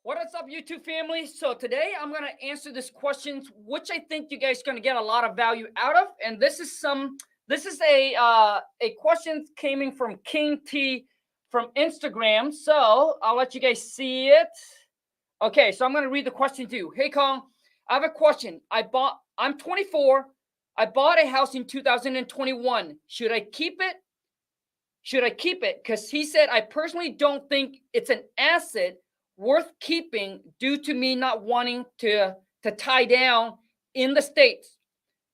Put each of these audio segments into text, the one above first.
What is up, YouTube family? So today I'm going to answer this question, which I think you guys are going to get a lot of value out of. And this is a question coming from King T from Instagram. So I'll let you guys see it. Okay, so I'm going to read the question to you. Hey, Khang, I have a question. I'm 24. I bought a house in 2021. Should I keep it? Because he said, I personally don't think it's an asset worth keeping due to me not wanting to tie down in the states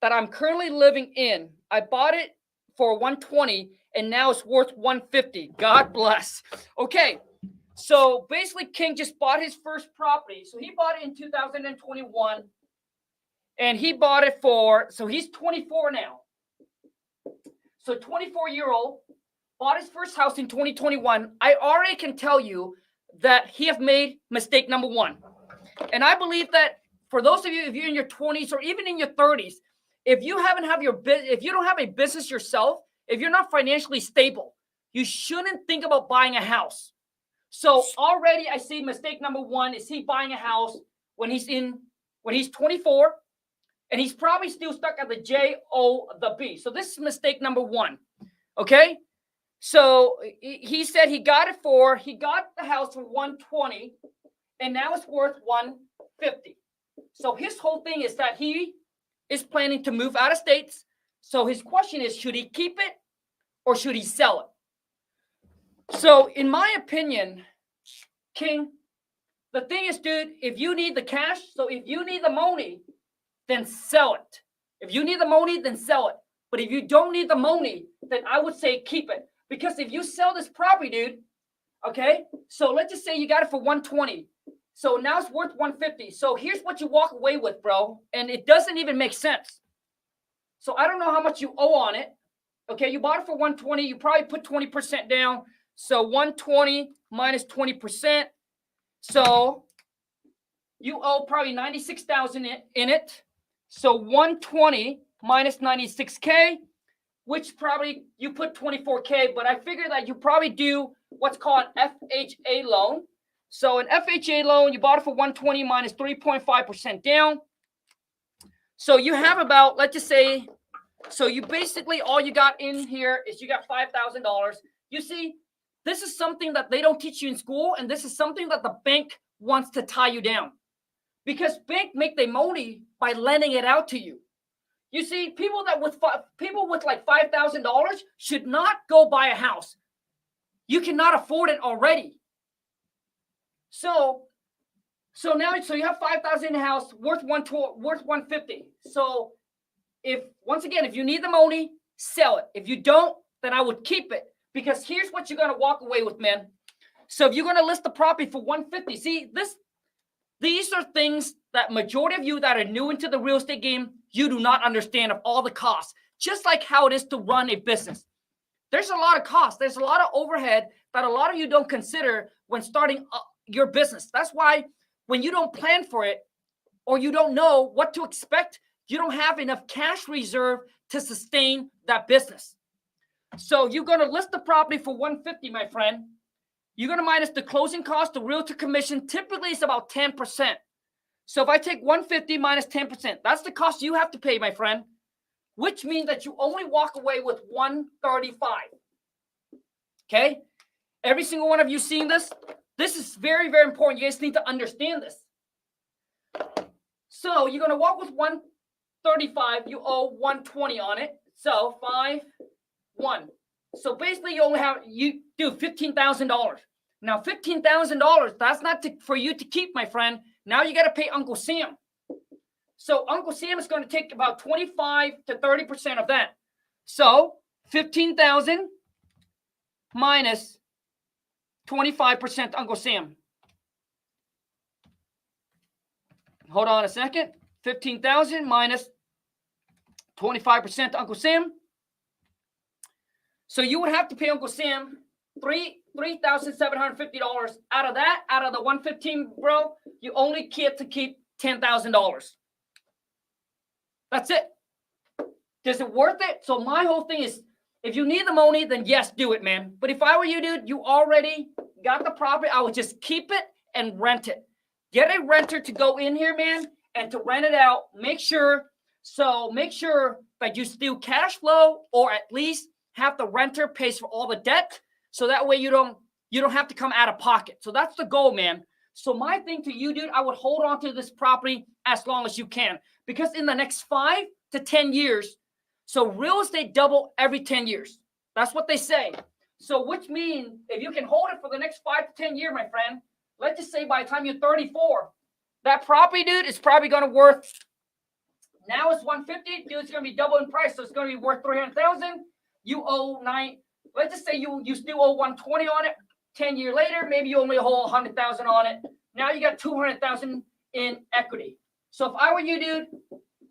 that I'm currently living in. I bought it for 120 and now it's worth 150. God bless. Okay, so basically King just bought his first property. So he bought it in 2021 and he bought it so he's 24 now. So 24-year-old bought his first house in 2021. I already can tell you that he have made mistake number one. And I believe that for those of you, if you're in your 20s or even in your 30s, if you don't have a business yourself, if you're not financially stable, you shouldn't think about buying a house. So already I see mistake number one is he buying a house when he's 24 and he's probably still stuck at the the B. So this is mistake number one. Okay. So he said he got the house for 120 and now it's worth 150. So his whole thing is that he is planning to move out of states. So his question is, should he keep it or should he sell it? So in my opinion, King, the thing is, dude, if you need the cash, so if you need the money, then sell it. If you need the money, then sell it. But if you don't need the money, then I would say keep it. Because if you sell this property, dude, okay, so let's just say you got it for 120. So now it's worth 150. So here's what you walk away with, bro. And it doesn't even make sense. So I don't know how much you owe on it. Okay, you bought it for 120. You probably put 20% down. So 120 minus 20%. So you owe probably $96,000 in it. So 120 minus 96K. Which probably you put 24K, but I figure that you probably do what's called an FHA loan. So an FHA loan, you bought it for 120 minus 3.5% down. So you have about, let's just say, so you basically, all you got in here is you got $5,000. You see, this is something that they don't teach you in school, and this is something that the bank wants to tie you down. Because bank make their money by lending it out to you. You see, people with like $5,000 should not go buy a house. You cannot afford it already. So you have $5,000 in the house worth 150. So if you need the money, sell it. If you don't, then I would keep it, because here's what you're gonna walk away with, man. So if you're gonna list the property for 150, see these are things that majority of you that are new into the real estate game, you do not understand of all the costs. Just like how it is to run a business. There's a lot of costs. There's a lot of overhead that a lot of you don't consider when starting your business. That's why when you don't plan for it or you don't know what to expect, you don't have enough cash reserve to sustain that business. So you're going to list the property for 150, my friend. You're going to minus the closing cost, the realtor commission. Typically, it's about 10%. So if I take 150 minus 10%, that's the cost you have to pay, my friend, which means that you only walk away with 135. Okay? Every single one of you seeing this? This is very, very important. You guys need to understand this. So you're going to walk with 135. You owe 120 on it. So 5, 1. So basically, you do $15,000. Now, $15,000, that's not for you to keep, my friend. Now you got to pay Uncle Sam. So Uncle Sam is going to take about 25 to 30% of that. So 15,000 minus 25% Uncle Sam. Hold on a second. 15,000 minus 25% Uncle Sam. So you would have to pay Uncle Sam $3,750 out of that. Out of the 115, bro, you only get to keep $10,000. That's it. Is it worth it? So my whole thing is, if you need the money, then yes, do it, man. But if I were you, dude, you already got the property. I would just keep it and rent it. Get a renter to go in here, man, and to rent it out. Make sure that you steal cash flow, or at least have the renter pays for all the debt, so that way you don't have to come out of pocket. So that's the goal, man. So my thing to you, dude, I would hold on to this property as long as you can, because in the next 5 to 10 years, so real estate double every 10 years. That's what they say. So which means if you can hold it for the next 5 to 10 years, my friend, let's just say by the time you're 34, that property, dude, is probably going to worth, now it's 150, dude, it's going to be double in price, so it's going to be worth 300,000. You owe let's just say you still owe 120 on it. 10 years later, maybe you only hold 100,000 on it. Now you got 200,000 in equity. So if I were you, dude,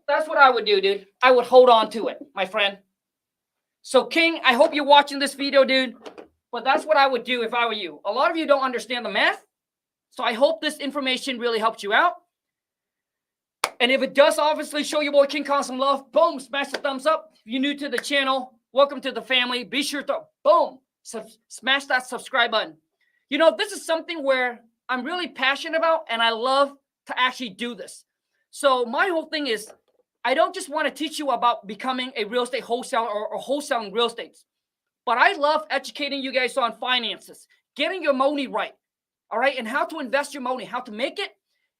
that's what I would do, dude. I would hold on to it, my friend. So King, I hope you're watching this video, dude. But that's what I would do if I were you. A lot of you don't understand the math. So I hope this information really helps you out. And if it does, obviously, show your boy King Khang some love. Boom, smash the thumbs up. If you're new to the channel, welcome to the family. Be sure to, boom, smash that subscribe button. You know, this is something where I'm really passionate about, and I love to actually do this. So my whole thing is, I don't just want to teach you about becoming a real estate wholesaler or wholesaling real estate, but I love educating you guys on finances, getting your money right, all right, and how to invest your money, how to make it.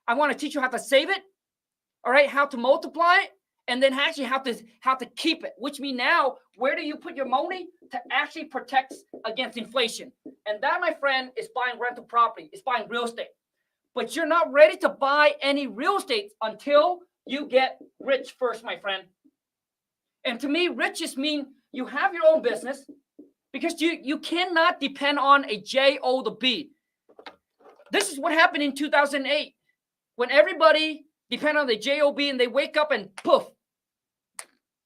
I want to teach you how to save it, all right, how to multiply it, and then actually how to keep it, which means now, where do you put your money to actually protect against inflation? And that, my friend, is buying rental property, is buying real estate. But you're not ready to buy any real estate until you get rich first, my friend. And to me, rich just means you have your own business, because you cannot depend on a J-O to B. This is what happened in 2008, when everybody depended on the J-O-B, and they wake up and poof,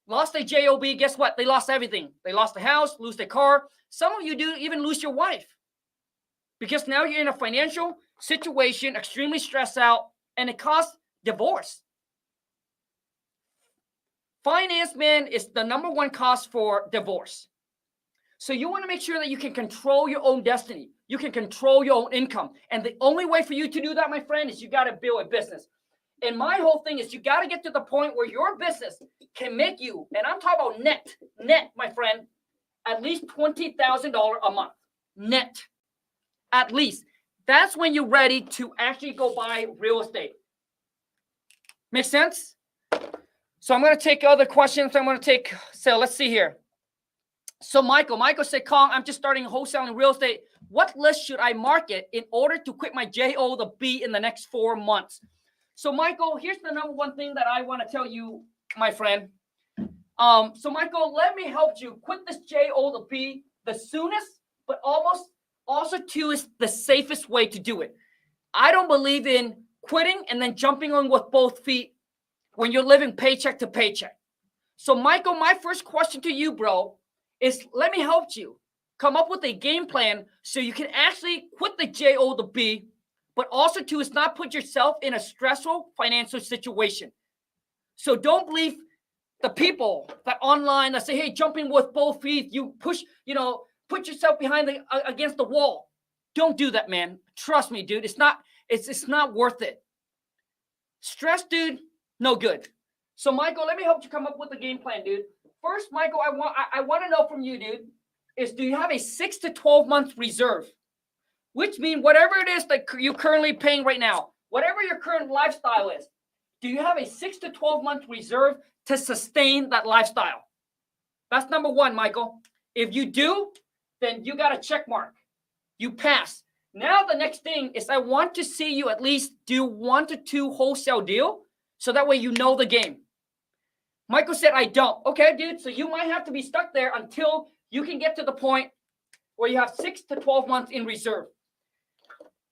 lost their J-O-B. Guess what? They lost everything. They lost the house, lose their car. Some of you do even lose your wife, because now you're in a financial situation, extremely stressed out, and it costs divorce. Finance, man, is the #1 cost for divorce. So you want to make sure that you can control your own destiny. You can control your own income. And the only way for you to do that, my friend, is you got to build a business. And my whole thing is, you got to get to the point where your business can make you, and I'm talking about net, my friend, at least $20,000 a month. Net. At least. That's when you're ready to actually go buy real estate. Make sense? So I'm going to take other questions. So let's see here. So Michael said, Khang, I'm just starting wholesaling real estate. What list should I market in order to quit my J-O to B in the next 4 months? So Michael, here's the #1 thing that I want to tell you, my friend. So Michael, let me help you quit this J-O to B the soonest, but also too is the safest way to do it. I don't believe in quitting and then jumping on with both feet when you're living paycheck to paycheck. So Michael, my first question to you, bro, is let me help you come up with a game plan so you can actually quit the J-O to B, but also too is not put yourself in a stressful financial situation. So don't believe the people that online that say, hey, jumping with both feet, you push, put yourself behind against the wall. Don't do that, man. Trust me, dude. It's not worth it. Stress, dude, no good. So Michael, let me help you come up with a game plan, dude. First, Michael, I want to know from you, dude, is do you have a 6 to 12 month reserve? Which means whatever it is that you're currently paying right now, whatever your current lifestyle is, do you have a 6 to 12 month reserve to sustain that lifestyle? That's #1, Michael. If you do, then you got a check mark. You pass. Now the next thing is I want to see you at least do 1 to 2 wholesale deal, so that way you know the game. Michael said, I don't. Okay, dude, so you might have to be stuck there until you can get to the point where you have 6 to 12 months in reserve.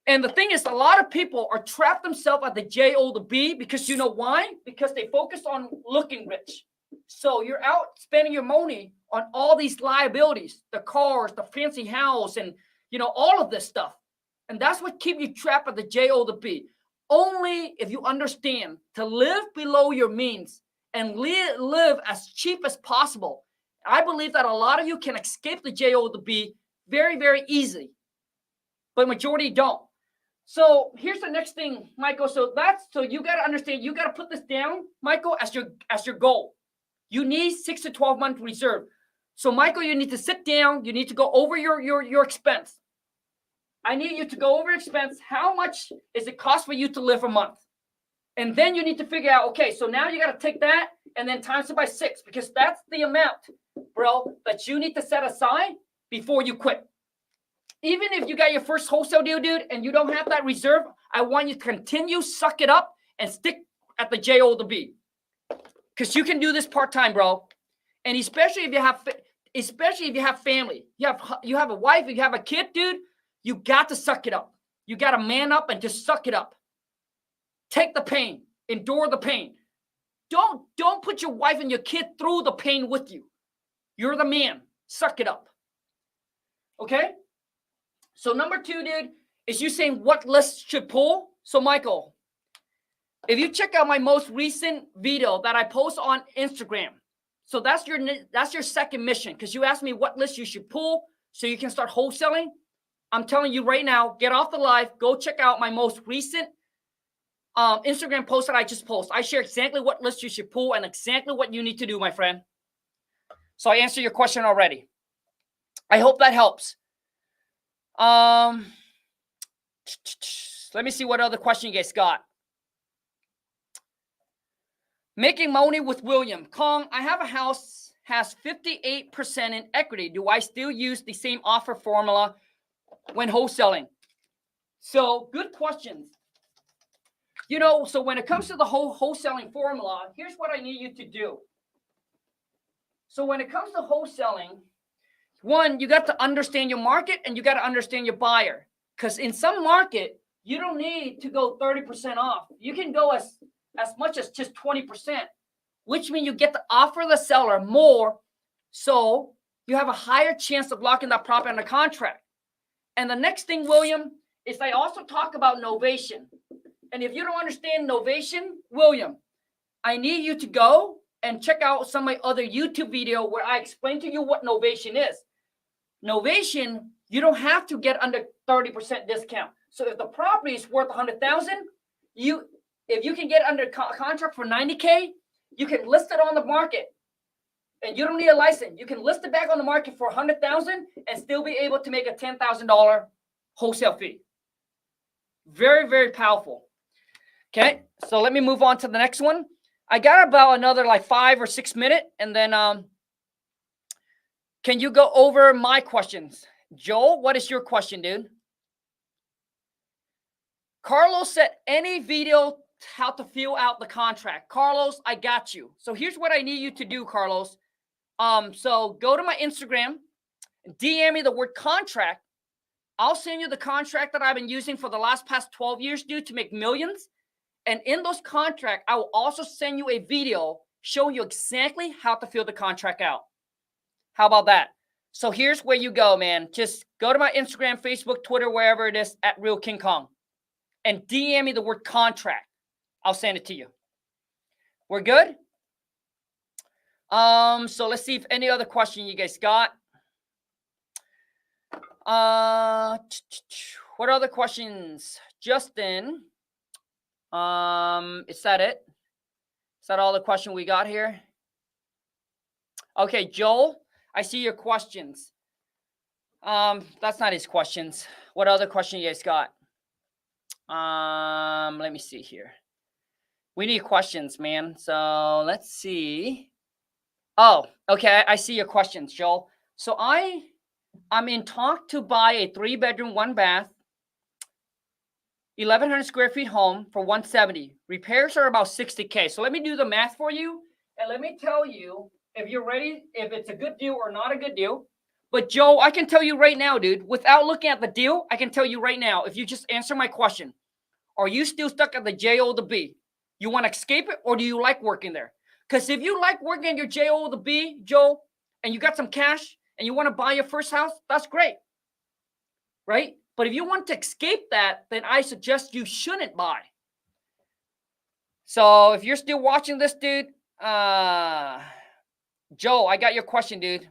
And the thing is, a lot of people are trapped themselves at the J-O to B, because you know why? Because they focus on looking rich. So you're out spending your money on all these liabilities, the cars, the fancy house, and all of this stuff. And that's what keeps you trapped at the J-O to B. Only if you understand to live below your means and live as cheap as possible. I believe that a lot of you can escape the J-O to B very, very easily, but majority don't. So here's the next thing, Michael. So you got to understand, you got to put this down, Michael, as your goal. You need 6 to 12 month reserve. So Michael, you need to sit down. You need to go over your expense. I need you to go over expense. How much is it cost for you to live a month? And then you need to figure out, okay, so now you got to take that and then times it by 6, because that's the amount, bro, that you need to set aside before you quit. Even if you got your first wholesale deal, dude, and you don't have that reserve, I want you to continue, suck it up, and stick at the J-O to B. Because you can do this part-time, bro. And especially if you have family, you have a wife, you have a kid, dude, you got to suck it up. You got to man up and just suck it up. Take the pain. Endure the pain. Don't put your wife and your kid through the pain with you. You're the man. Suck it up. Okay? So number 2, dude, is you saying what list should pull. So Michael, if you check out my most recent video that I post on Instagram, so that's your second mission, because you asked me what list you should pull so you can start wholesaling. I'm telling you right now, get off the live, go check out my most recent Instagram post that I just posted. I share exactly what list you should pull and exactly what you need to do, my friend. So I answered your question already. I hope that helps. Let me see what other question you guys got. Making money with William. Khang, I have a house, has 58% in equity. Do I still use the same offer formula when wholesaling? So good questions. You know, so when it comes to the whole wholesaling formula, here's what I need you to do. So when it comes to wholesaling, one, you got to understand your market and you got to understand your buyer. Because in some market, you don't need to go 30% off. You can go as much as just 20%, which means you get to offer the seller more, so you have a higher chance of locking that property under contract. And the next thing, William, is I also talk about novation. And if you don't understand novation, William, I need you to go and check out some of my other YouTube video where I explain to you what novation is. Novation, you don't have to get under 30% discount. So if the property is worth $100,000, if you can get under contract for $90K, you can list it on the market, and you don't need a license. You can list it back on the market for $100,000 and still be able to make a $10,000 wholesale fee. Very, very powerful. Okay, so let me move on to the next one. I got about another like 5 or 6 minutes, and then can you go over my questions? Joel, what is your question, dude? Carlos said any video how to fill out the contract. Carlos, I got you. So here's what I need you to do, Carlos. So go to my Instagram, DM me the word contract. I'll send you the contract that I've been using for the past 12 years, dude, to make millions. And in those contracts, I will also send you a video showing you exactly how to fill the contract out. How about that? So here's where you go, man. Just go to my Instagram, Facebook, Twitter, wherever it is, at Real King Khang, and DM me the word contract. I'll send it to you. We're good? So let's see if any other question you guys got. What other questions? Justin. Is that it? Is that all the question we got here? Okay, Joel, I see your questions. That's not his questions. What other question you guys got? Let me see here. We need questions, man. So let's see. Oh, okay. I see your questions, Joel. So I'm in talk to buy a 3-bedroom, 1-bath, 1,100 square feet home for $170. Repairs are about $60K. So let me do the math for you, and let me tell you if you're ready, if it's a good deal or not a good deal. But Joe, I can tell you right now, dude, without looking at the deal, I can tell you right now, if you just answer my question, are you still stuck at the J-O to B? You want to escape it, or do you like working there? Because if you like working at your J-O to B, Joe, and you got some cash and you want to buy your first house, that's great, right? But if you want to escape that, then I suggest you shouldn't buy. So if you're still watching this, dude, Joe, I got your question, dude.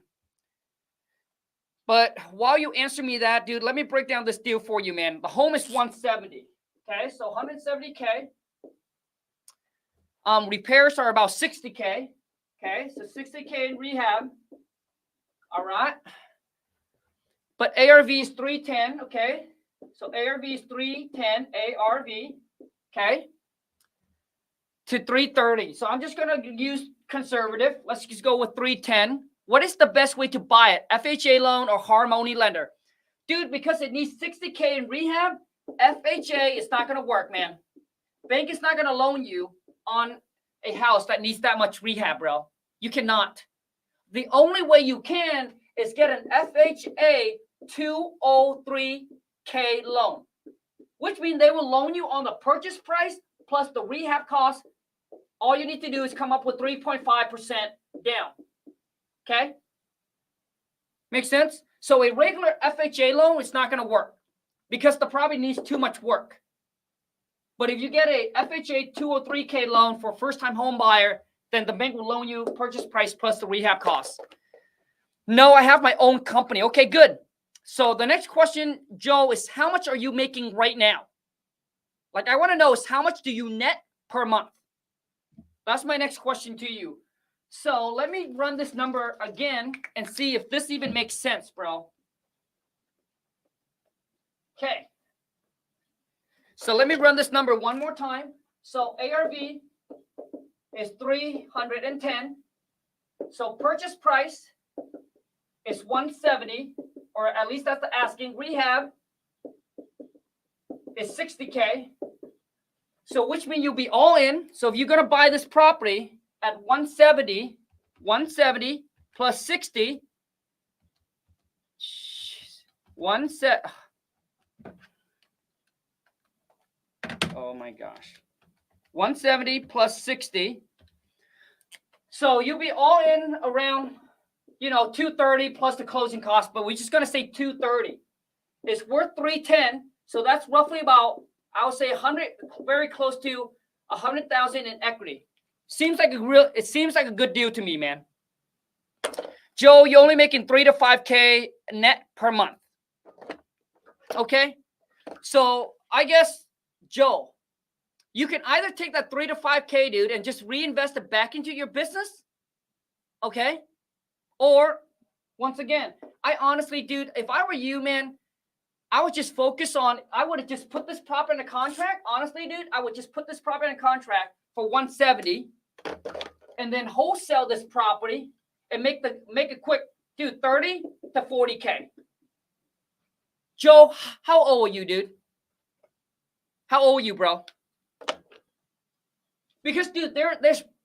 But while you answer me that, dude, let me break down this deal for you, man. The home is $170. Okay, so 170K. Repairs are about 60K. Okay, so 60K in rehab. All right. But ARV is 310. Okay, so ARV is 310. ARV. Okay. To 330. So I'm just going to use conservative. Let's just go with 310. What is the best way to buy it? FHA loan or Harmony lender? Dude, because it needs 60K in rehab, FHA is not going to work, man. Bank is not going to loan you on a house that needs that much rehab, bro. You cannot. The only way you can is get an FHA 203K loan, which means they will loan you on the purchase price plus the rehab cost. All you need to do is come up with 3.5% down. Okay? Makes sense? So a regular FHA loan is not going to work because the property needs too much work. But if you get a FHA 203K loan for a first-time home buyer, then the bank will loan you purchase price plus the rehab costs. No, I have my own company. Okay, good. So the next question, Joe, is how much are you making right now? Like, I want to know is how much do you net per month? That's my next question to you. So let me run this number again and see if this even makes sense, bro. Okay. So let me run this number one more time. So ARV is 310. So purchase price is 170, or at least that's the asking. Rehab is 60K. So which means you'll be all in. So if you're going to buy this property at 170 plus 60, oh my gosh, 170 plus 60. So you'll be all in around, 230 plus the closing cost, but we're just going to say 230. It's worth 310. So that's roughly about, I would say 100, very close to 100,000 in equity. It seems like a good deal to me, man. Joe, you're only making 3 to 5K net per month. Okay. So I guess, Joe, you can either take that 3 to 5K, dude, and just reinvest it back into your business. Okay. Or once again, I honestly, dude, if I were you, man, I would just focus on, I would have just put this property in a contract. Honestly, dude, I would just put this property in a contract for 170 and then wholesale this property and make it quick, dude, 30 to 40K. Joe, how old are you, dude? How old are you, bro? Because, dude,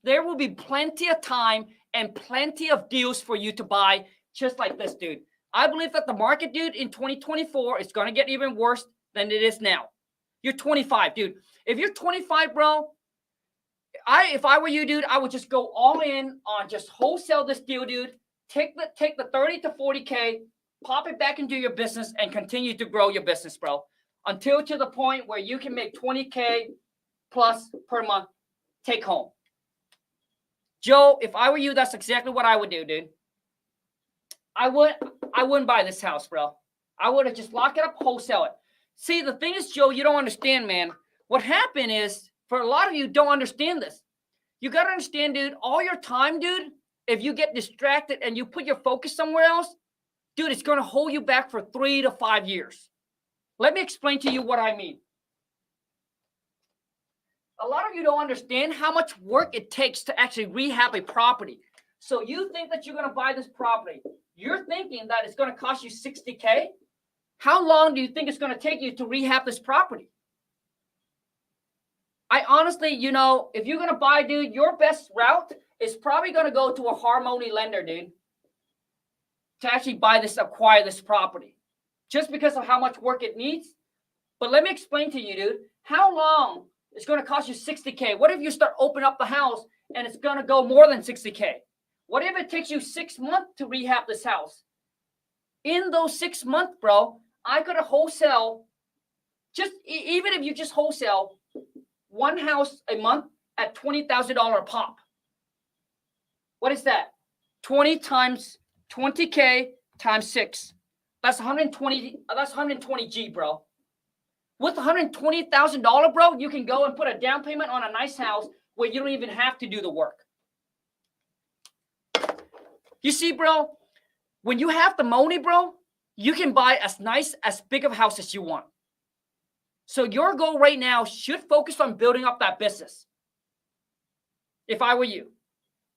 there will be plenty of time and plenty of deals for you to buy just like this, dude. I believe that the market, dude, in 2024 is going to get even worse than it is now. You're 25, dude. If you're 25, bro, if I were you, dude, I would just go all in on just wholesale this deal, dude. Take the 30 to 40K, pop it back into your business, and continue to grow your business, bro. Until to the point where you can make 20K plus per month take home. Joe, if I were you, that's exactly what I would do, dude. I wouldn't buy this house, bro. I would have just locked it up, wholesale it. See, the thing is, Joe, you don't understand, man. What happened is, for a lot of you don't understand this. You got to understand, dude, all your time, dude, if you get distracted and you put your focus somewhere else, dude, it's going to hold you back for 3 to 5 years. Let me explain to you what I mean. A lot of you don't understand how much work it takes to actually rehab a property. So you think that you're going to buy this property. You're thinking that it's going to cost you 60K. How long do you think it's going to take you to rehab this property? I honestly, if you're going to buy, dude, your best route is probably going to go to a Harmony lender, dude, to actually acquire this property, just because of how much work it needs. But let me explain to you, dude, how long it's going to cost you 60K. What if you start opening up the house and it's going to go more than 60K? What if it takes you 6 months to rehab this house? In those 6 months, bro, I could have wholesale, even if you just wholesale one house a month at $20,000 a pop. What is that? 20 times 20K times 6. That's 120. That's 120G, bro. With $120,000, bro, you can go and put a down payment on a nice house where you don't even have to do the work. You see, bro, when you have the money, bro, you can buy as nice, as big of a house as you want. So your goal right now should focus on building up that business. If I were you,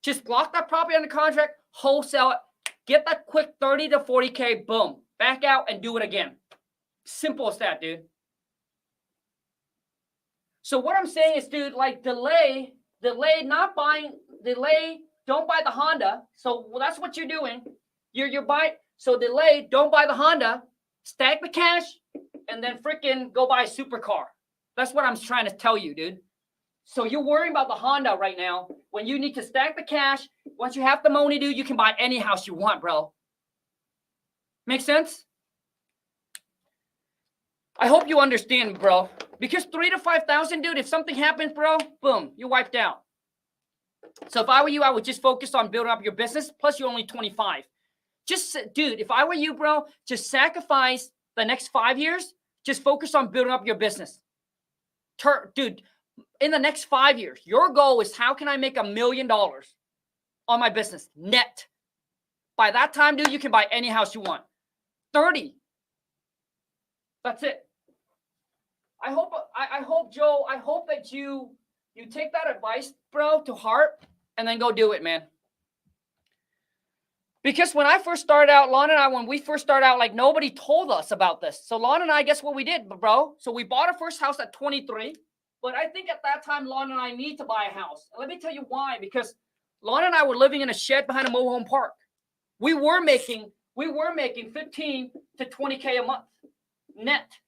just lock that property under contract, wholesale it, get that quick 30 to 40K, boom, back out and do it again. Simple as that, dude. So what I'm saying is, dude, like delay, don't buy the Honda. So that's what you're doing. You're buying, so delay, don't buy the Honda, stack the cash, and then freaking go buy a supercar. That's what I'm trying to tell you, dude. So you're worrying about the Honda right now when you need to stack the cash. Once you have the money, dude, you can buy any house you want, bro. Make sense? I hope you understand, bro. Because 3,000 to 5,000, dude, if something happens, bro, boom, you're wiped out. So if I were you, I would just focus on building up your business. Plus, you're only 25. Just, dude, if I were you, bro, just sacrifice the next 5 years. Just focus on building up your business. Dude, in the next 5 years, your goal is how can I make $1 million on my business net? By that time, dude, you can buy any house you want. 30. That's it. I hope, Joe, I hope that you take that advice, bro, to heart and then go do it, man. Because when I first started out, Lon and I, when we first started out, like nobody told us about this. So Lon and I, guess what we did, bro? So we bought our first house at 23. But I think at that time, Lon and I need to buy a house. Let me tell you why. Because Lon and I were living in a shed behind a mobile home park. We were making 15 to 20K a month net.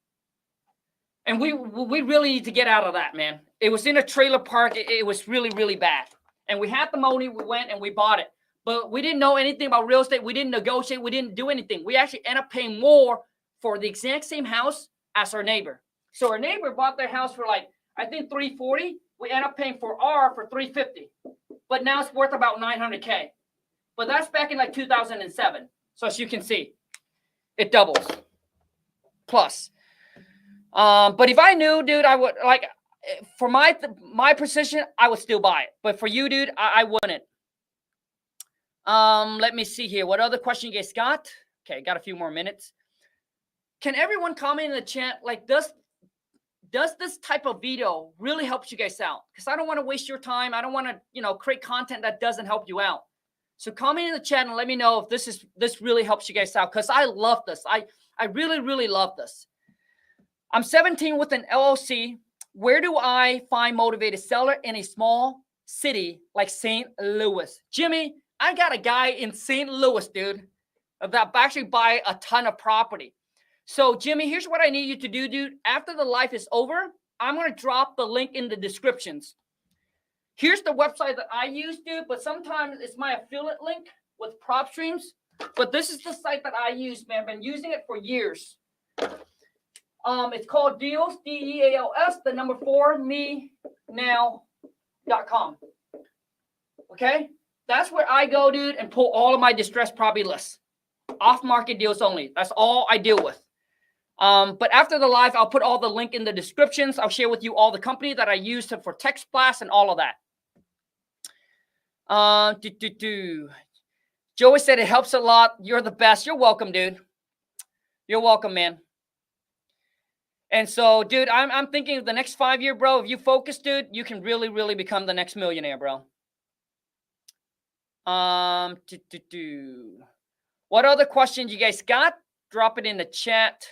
And we really need to get out of that, man. It was in a trailer park. It was really, really bad. And we had the money. We went and we bought it. But we didn't know anything about real estate. We didn't negotiate. We didn't do anything. We actually ended up paying more for the exact same house as our neighbor. So our neighbor bought their house for like, I think $340. We ended up paying for $350. But now it's worth about $900K. But that's back in like 2007. So as you can see, it doubles. Plus. But if I knew, dude, I would like for my position, I would still buy it. But for you, dude, I wouldn't. Let me see here. What other question you guys got? Okay, got a few more minutes. Can everyone comment in the chat? Like, does this type of video really help you guys out? Because I don't want to waste your time. I don't want to, create content that doesn't help you out. So comment in the chat and let me know if this really helps you guys out. Because I love this. I really, really love this. I'm 17 with an LLC. Where do I find motivated seller in a small city like St. Louis? Jimmy, I got a guy in St. Louis, dude, that actually buy a ton of property. So, Jimmy, here's what I need you to do, dude. After the live is over, I'm going to drop the link in the descriptions. Here's the website that I use, dude, but sometimes it's my affiliate link with prop streams. But this is the site that I use, man. I've been using it for years. It's called Deals, DEALS, 4 menow.com. Okay? That's where I go, dude, and pull all of my distressed property lists. Off-market deals only. That's all I deal with. But after the live, I'll put all the link in the descriptions. I'll share with you all the company that I use for text blast and all of that. Joey said it helps a lot. You're the best. You're welcome, dude. You're welcome, man. And so, dude, I'm thinking of the next 5 year, bro. If you focus, dude, you can really, really become the next millionaire, bro. What other questions you guys got? Drop it in the chat.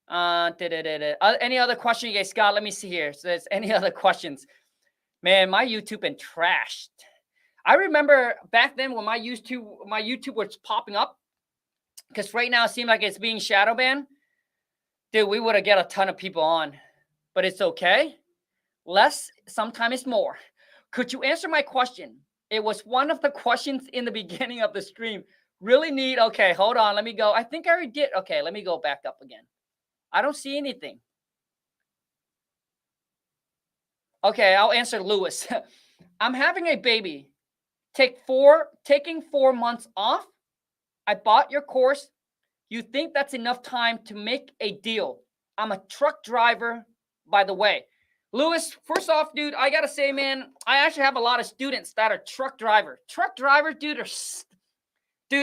Any other question you guys got? Let me see here. So there's any other questions? Man, my YouTube been trashed. I remember back then when my YouTube was popping up, because right now it seems like it's being shadow banned. Dude, we would have got a ton of people on, but it's okay. Less, sometimes it's more. Could you answer my question? It was one of the questions in the beginning of the stream. Really neat. Okay, hold on. Let me go. I think I already did. Okay, let me go back up again. I don't see anything. Okay, I'll answer Lewis. I'm having a baby. Taking 4 months off. I bought your course. You think that's enough time to make a deal? I'm a truck driver, by the way. Lewis, first off, dude, I got to say, man, I actually have a lot of students that are truck drivers. Truck drivers, dude,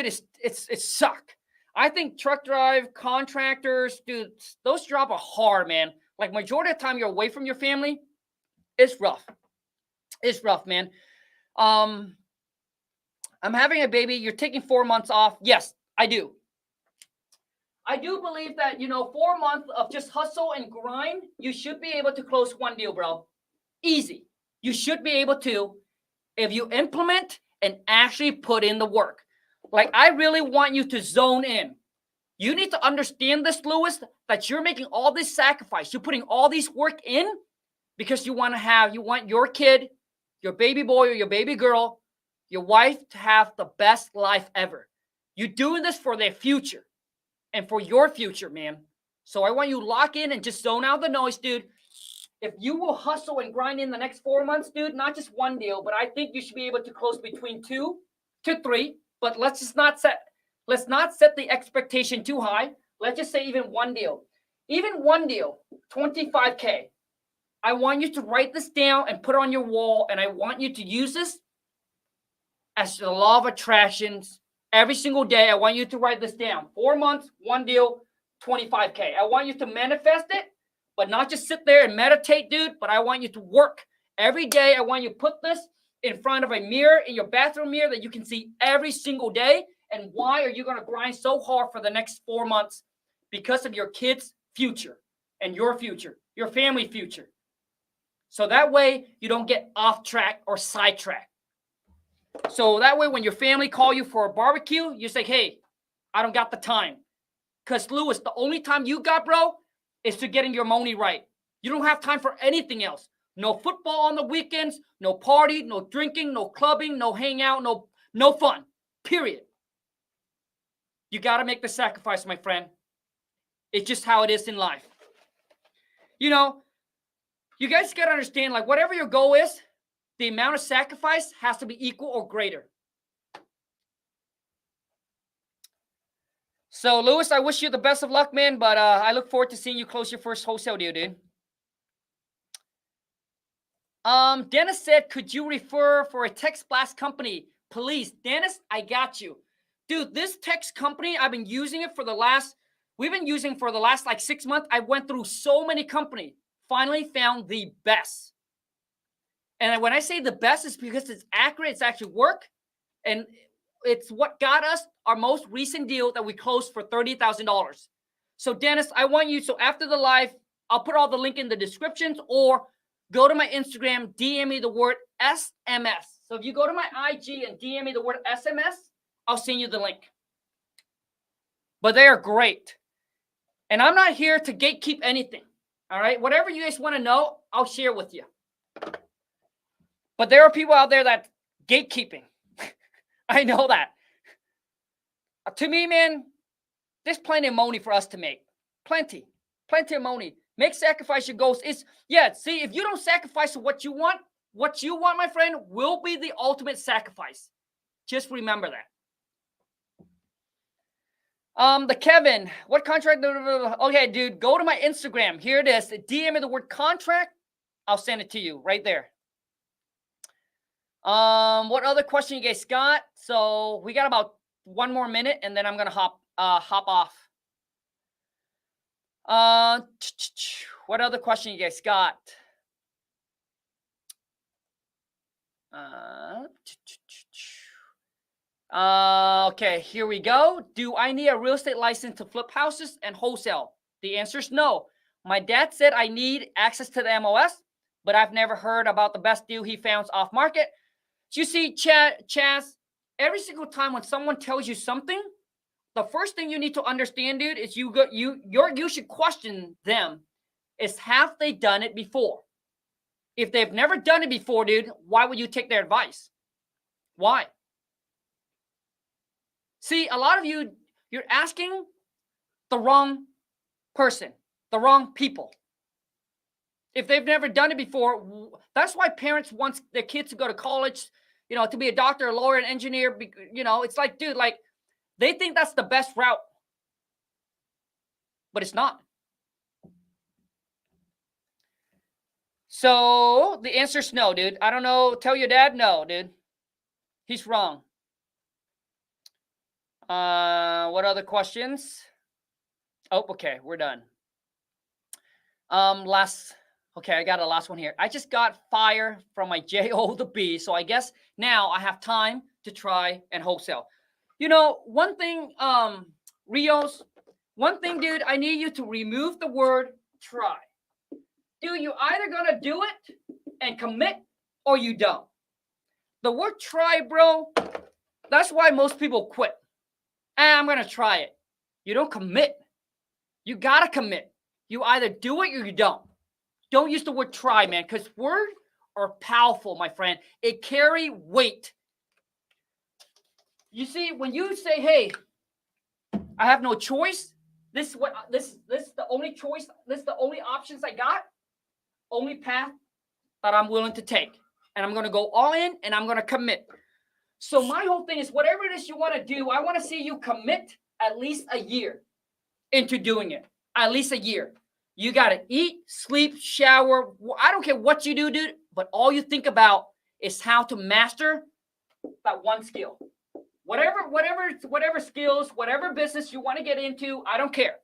it's suck. I think truck drive contractors, dude, those jobs are hard, man. Like majority of the time you're away from your family, it's rough. It's rough, man. I'm having a baby. You're taking 4 months off. Yes, I do. I do believe that, 4 months of just hustle and grind, you should be able to close one deal, bro. Easy. You should be able to if you implement and actually put in the work. Like, I really want you to zone in. You need to understand this, Lewis, that you're making all this sacrifice. You're putting all this work in because you want your kid, your baby boy or your baby girl, your wife to have the best life ever. You're doing this for their future and for your future, man. So I want you to lock in and just zone out the noise, dude. If you will hustle and grind in the next 4 months, dude, not just one deal, but I think you should be able to close between 2 to 3. But let's not set the expectation too high. Let's just say even one deal. Even one deal, $25K. I want you to write this down and put it on your wall, and I want you to use this as the law of attractions every single day. I want you to write this down. 4 months, one deal, $25K. I want you to manifest it, but not just sit there and meditate, dude, but I want you to work. Every day, I want you to put this in front of a mirror, in your bathroom mirror that you can see every single day. And why are you going to grind so hard for the next 4 months? Because of your kids' future and your future, your family future. So that way you don't get off track or sidetracked. So that way when your family call you for a barbecue, you say, hey, I don't got the time. Because, Lewis, the only time you got, bro, is to getting your money right. You don't have time for anything else. No football on the weekends, no party, no drinking, no clubbing, no hangout, no fun, period. You got to make the sacrifice, my friend. It's just how it is in life. You guys got to understand, like, whatever your goal is, the amount of sacrifice has to be equal or greater. So, Lewis, I wish you the best of luck, man, but I look forward to seeing you close your first wholesale deal, dude. Dennis said, could you refer for a text blast company? Please, Dennis, I got you. Dude, this text company, I've been using it for the last like 6 months. I went through so many companies, finally found the best. And when I say the best, it's because it's accurate, it's actually work, and it's what got us our most recent deal that we closed for $30,000. So Dennis, I want you, so after the live, I'll put all the link in the descriptions, or go to my Instagram, DM me the word SMS. So if you go to my IG and DM me the word SMS, I'll send you the link. But they are great. And I'm not here to gatekeep anything. All right? Whatever you guys want to know, I'll share with you. But there are people out there that gatekeeping. I know that. To me, man, there's plenty of money for us to make. Plenty of money. Make sacrifice your goals. See, if you don't sacrifice what you want, my friend, will be the ultimate sacrifice. Just remember that. The Kevin, what contract? Okay, dude, go to my Instagram. Here it is. DM me the word contract. I'll send it to you right there. What other question you guys got? So we got about 1 more minute, and then I'm gonna hop off. What other question you guys got? Okay, here we go. Do I need a real estate license to flip houses and wholesale? The answer is no. My dad said I need access to the MOS, but I've never heard about the best deal he found off market. So you see, Chaz, every single time when someone tells you something, the first thing you need to understand, dude, is you should question them. Is have they done it before? If they've never done it before, dude, why would you take their advice? Why? See, a lot of you're asking the wrong person, the wrong people. If they've never done it before, that's why parents want their kids to go to college, to be a doctor, a lawyer, an engineer. It's like, dude, like, they think that's the best route, but it's not. So the answer is no, dude. I don't know. Tell your dad no, dude. He's wrong. What other questions? Oh, okay, we're done. Okay, I got a last one here. I just got fired from my JO to B, so I guess now I have time to try and wholesale. You know, one thing, Rios, one thing, dude, I need you to remove the word try. Dude, you either gonna do it and commit or you don't. The word try, bro, that's why most people quit. I'm gonna try it. You don't commit. You gotta commit. You either do it or you don't. Don't use the word try, man, because words are powerful, my friend. It carry weight. You see, when you say, hey, I have no choice, this is the only choice, this is the only options I got, only path that I'm willing to take. And I'm gonna go all in and I'm gonna commit. So my whole thing is whatever it is you want to do, I want to see you commit at least a year into doing it. At least a year. You got to eat, sleep, shower. I don't care what you do, dude, but all you think about is how to master that one skill. Whatever skills, whatever business you want to get into, I don't care.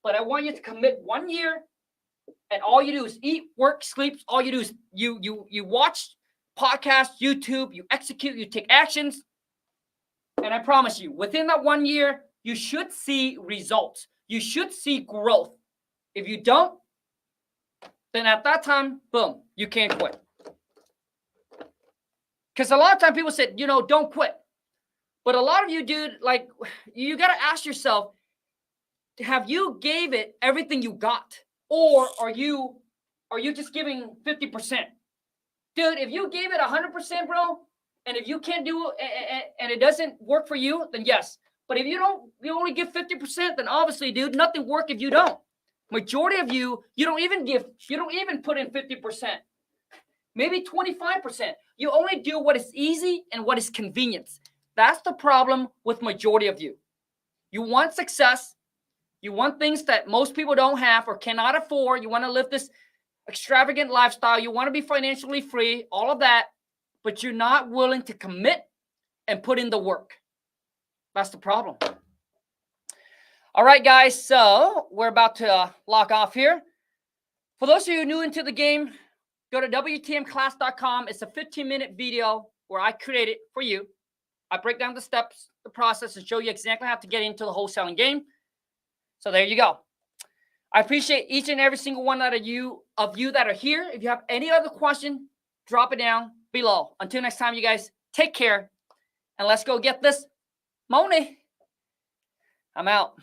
But I want you to commit 1 year, and all you do is eat, work, sleep. All you do is you watch podcasts, YouTube, you execute, you take actions. And I promise you, within that 1 year, you should see results. You should see growth. If you don't, then at that time, boom, you can't quit. Because a lot of times people said, you know, don't quit. But a lot of you, dude, like, you got to ask yourself, have you gave it everything you got? Or are you just giving 50%? Dude, if you gave it 100%, bro, and if you can't do it and it doesn't work for you, then yes. But if you only give 50%, then obviously, dude, nothing work if you don't. Majority of you don't even put in 50%. Maybe 25%. You only do what is easy and what is convenience. That's the problem with majority of you. You want success. You want things that most people don't have or cannot afford. You want to live this extravagant lifestyle. You want to be financially free, all of that, but you're not willing to commit and put in the work. That's the problem. All right, guys, so we're about to lock off here. For those of you new into the game, go to WTMclass.com. It's a 15-minute video where I created for you. I break down the steps, the process, and show you exactly how to get into the wholesaling game. So there you go. I appreciate each and every single one of you that are here. If you have any other question, drop it down below. Until next time, you guys, take care, and let's go get this money. I'm out.